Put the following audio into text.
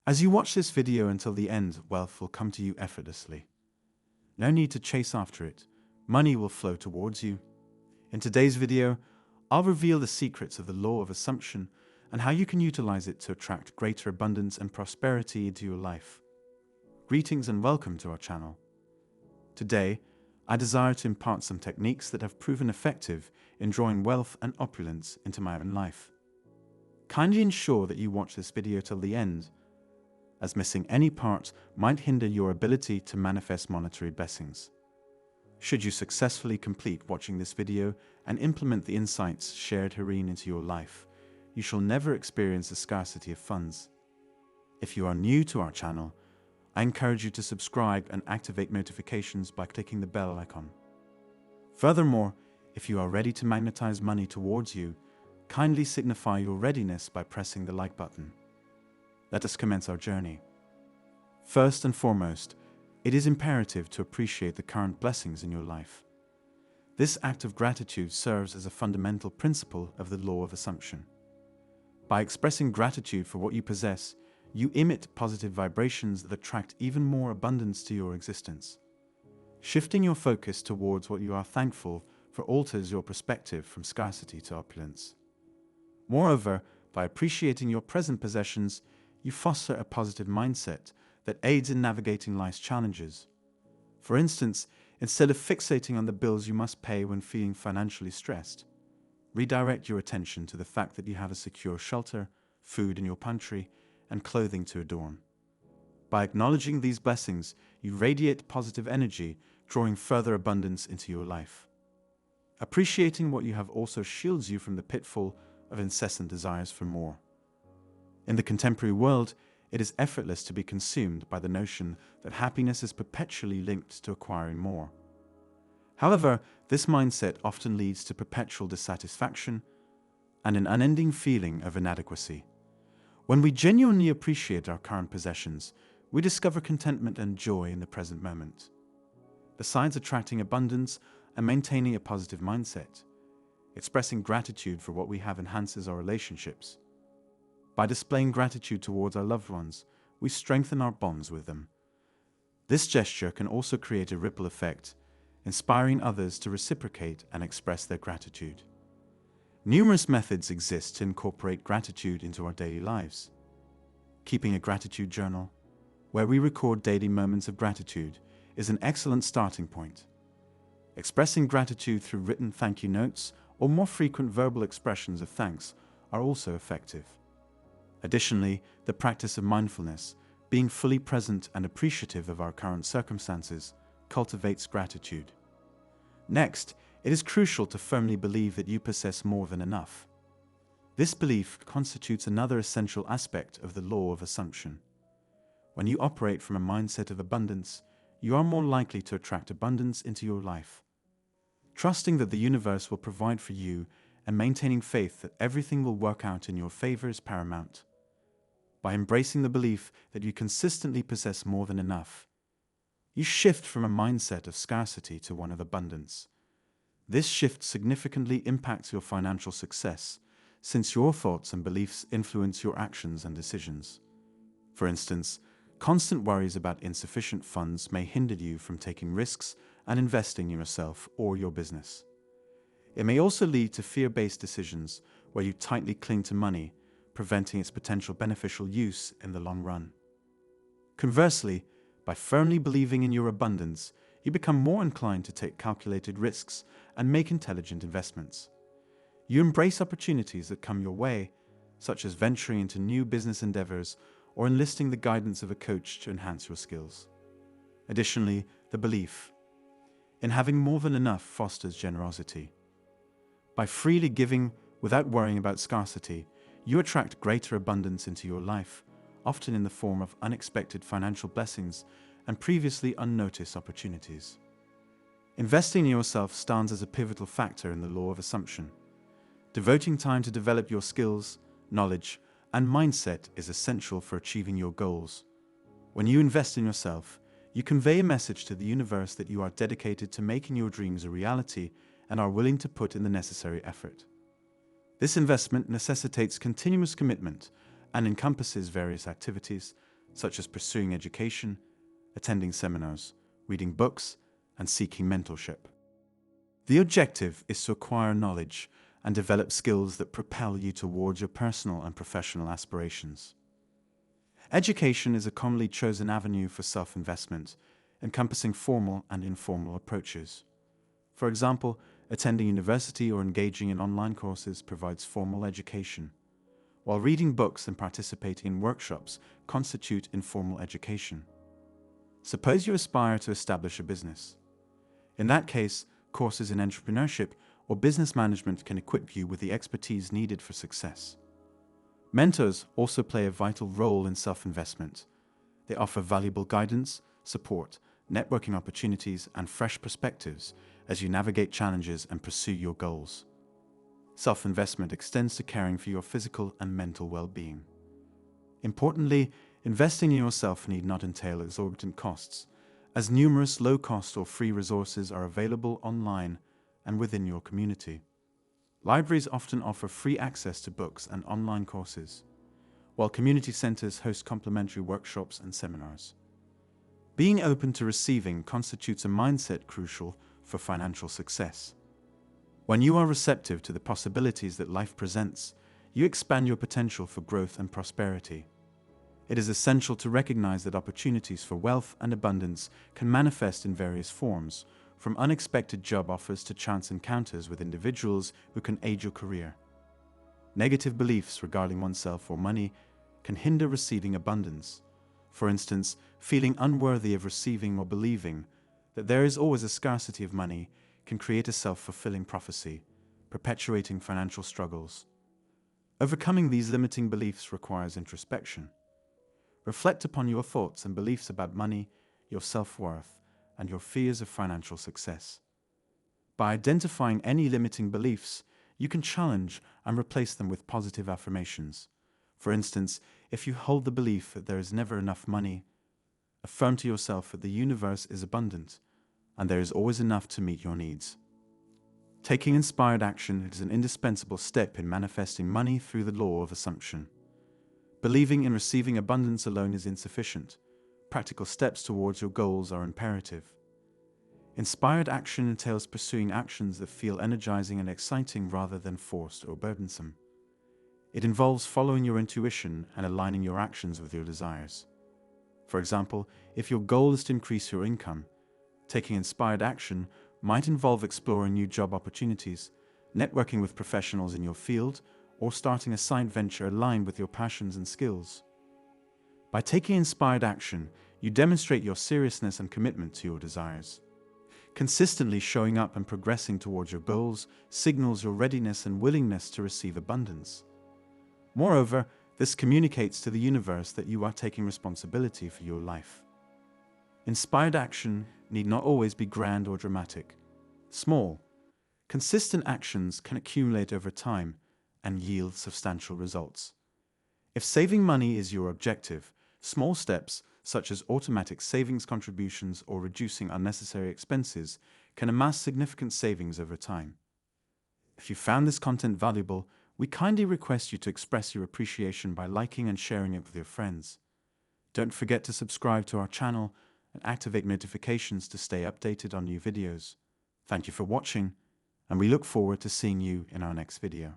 As you watch this video until the end, wealth will come to you effortlessly. No need to chase after it. Money will flow towards you. In today's video, I'll reveal the secrets of the law of assumption and how you can utilize it to attract greater abundance and prosperity into your life. Greetings and welcome to our channel. Today, I desire to impart some techniques that have proven effective in drawing wealth and opulence into my own life. Kindly ensure that you watch this video till the end, as missing any part might hinder your ability to manifest monetary blessings. Should you successfully complete watching this video and implement the insights shared herein into your life, you shall never experience a scarcity of funds. If you are new to our channel, I encourage you to subscribe and activate notifications by clicking the bell icon. Furthermore, if you are ready to magnetize money towards you, kindly signify your readiness by pressing the like button. Let us commence our journey. First and foremost, it is imperative to appreciate the current blessings in your life. This act of gratitude serves as a fundamental principle of the law of assumption. By expressing gratitude for what you possess, you emit positive vibrations that attract even more abundance to your existence. Shifting your focus towards what you are thankful for alters your perspective from scarcity to opulence. Moreover, by appreciating your present possessions, you foster a positive mindset that aids in navigating life's challenges. For instance, instead of fixating on the bills you must pay when feeling financially stressed, redirect your attention to the fact that you have a secure shelter, food in your pantry, and clothing to adorn. By acknowledging these blessings, you radiate positive energy, drawing further abundance into your life. Appreciating what you have also shields you from the pitfall of incessant desires for more. In the contemporary world, it is effortless to be consumed by the notion that happiness is perpetually linked to acquiring more. However, this mindset often leads to perpetual dissatisfaction and an unending feeling of inadequacy. When we genuinely appreciate our current possessions, we discover contentment and joy in the present moment. Besides attracting abundance and maintaining a positive mindset, expressing gratitude for what we have enhances our relationships. By displaying gratitude towards our loved ones, we strengthen our bonds with them. This gesture can also create a ripple effect, inspiring others to reciprocate and express their gratitude. Numerous methods exist to incorporate gratitude into our daily lives. Keeping a gratitude journal, where we record daily moments of gratitude, is an excellent starting point. Expressing gratitude through written thank you notes or more frequent verbal expressions of thanks are also effective. Additionally, the practice of mindfulness, being fully present and appreciative of our current circumstances, cultivates gratitude. Next, it is crucial to firmly believe that you possess more than enough. This belief constitutes another essential aspect of the law of assumption. When you operate from a mindset of abundance, you are more likely to attract abundance into your life. Trusting that the universe will provide for you and maintaining faith that everything will work out in your favor is paramount. By embracing the belief that you consistently possess more than enough, you shift from a mindset of scarcity to one of abundance. This shift significantly impacts your financial success, since your thoughts and beliefs influence your actions and decisions. For instance, constant worries about insufficient funds may hinder you from taking risks and investing in yourself or your business. It may also lead to fear-based decisions where you tightly cling to money, preventing its potential beneficial use in the long run. Conversely, by firmly believing in your abundance, you become more inclined to take calculated risks and make intelligent investments. You embrace opportunities that come your way, such as venturing into new business endeavors or enlisting the guidance of a coach to enhance your skills. Additionally, the belief in having more than enough fosters generosity. By freely giving without worrying about scarcity, you attract greater abundance into your life, often in the form of unexpected financial blessings and previously unnoticed opportunities. Investing in yourself stands as a pivotal factor in the law of assumption. Devoting time to develop your skills, knowledge, and mindset is essential for achieving your goals. When you invest in yourself, you convey a message to the universe that you are dedicated to making your dreams a reality and are willing to put in the necessary effort. This investment necessitates continuous commitment and encompasses various activities such as pursuing education, attending seminars, reading books, and seeking mentorship. The objective is to acquire knowledge and develop skills that propel you towards your personal and professional aspirations. Education is a commonly chosen avenue for self-investment, encompassing formal and informal approaches. For example, attending university or engaging in online courses provides formal education, while reading books and participating in workshops constitute informal education. Suppose you aspire to establish a business. In that case, courses in entrepreneurship or business management can equip you with the expertise needed for success. Mentors also play a vital role in self-investment. They offer valuable guidance, support, networking opportunities, and fresh perspectives as you navigate challenges and pursue your goals. Self-investment extends to caring for your physical and mental well-being. Importantly, investing in yourself need not entail exorbitant costs, as numerous low-cost or free resources are available online and within your community. Libraries often offer free access to books and online courses, while community centers host complimentary workshops and seminars. Being open to receiving constitutes a mindset crucial for financial success. When you are receptive to the possibilities that life presents, you expand your potential for growth and prosperity. It is essential to recognize that opportunities for wealth and abundance can manifest in various forms, from unexpected job offers to chance encounters with individuals who can aid your career. Negative beliefs regarding oneself or money can hinder receiving abundance. For instance, feeling unworthy of receiving or believing that there is always a scarcity of money can create a self-fulfilling prophecy, perpetuating financial struggles. Overcoming these limiting beliefs requires introspection. Reflect upon your thoughts and beliefs about money, your self-worth, and your fears of financial success. By identifying any limiting beliefs, you can challenge and replace them with positive affirmations. For instance, if you hold the belief that there is never enough money, affirm to yourself that the universe is abundant and there is always enough to meet your needs. Taking inspired action is an indispensable step in manifesting money through the law of assumption. Believing in receiving abundance alone is insufficient. Practical steps towards your goals are imperative. Inspired action entails pursuing actions that feel energizing and exciting rather than forced or burdensome. It involves following your intuition and aligning your actions with your desires. For example, if your goal is to increase your income, taking inspired action might involve exploring new job opportunities, networking with professionals in your field, or starting a side venture aligned with your passions and skills. By taking inspired action, you demonstrate your seriousness and commitment to your desires. Consistently showing up and progressing towards your goals signals your readiness and willingness to receive abundance. Moreover, this communicates to the universe that you are taking responsibility for your life. Inspired action need not always be grand or dramatic. Small, consistent actions can accumulate over time and yield substantial results. If saving money is your objective, small steps, such as automatic savings contributions or reducing unnecessary expenses, can amass significant savings over time. If you found this content valuable, we kindly request you to express your appreciation by liking and sharing it with your friends. Don't forget to subscribe to our channel and activate notifications to stay updated on new videos. Thank you for watching, and we look forward to seeing you in our next video.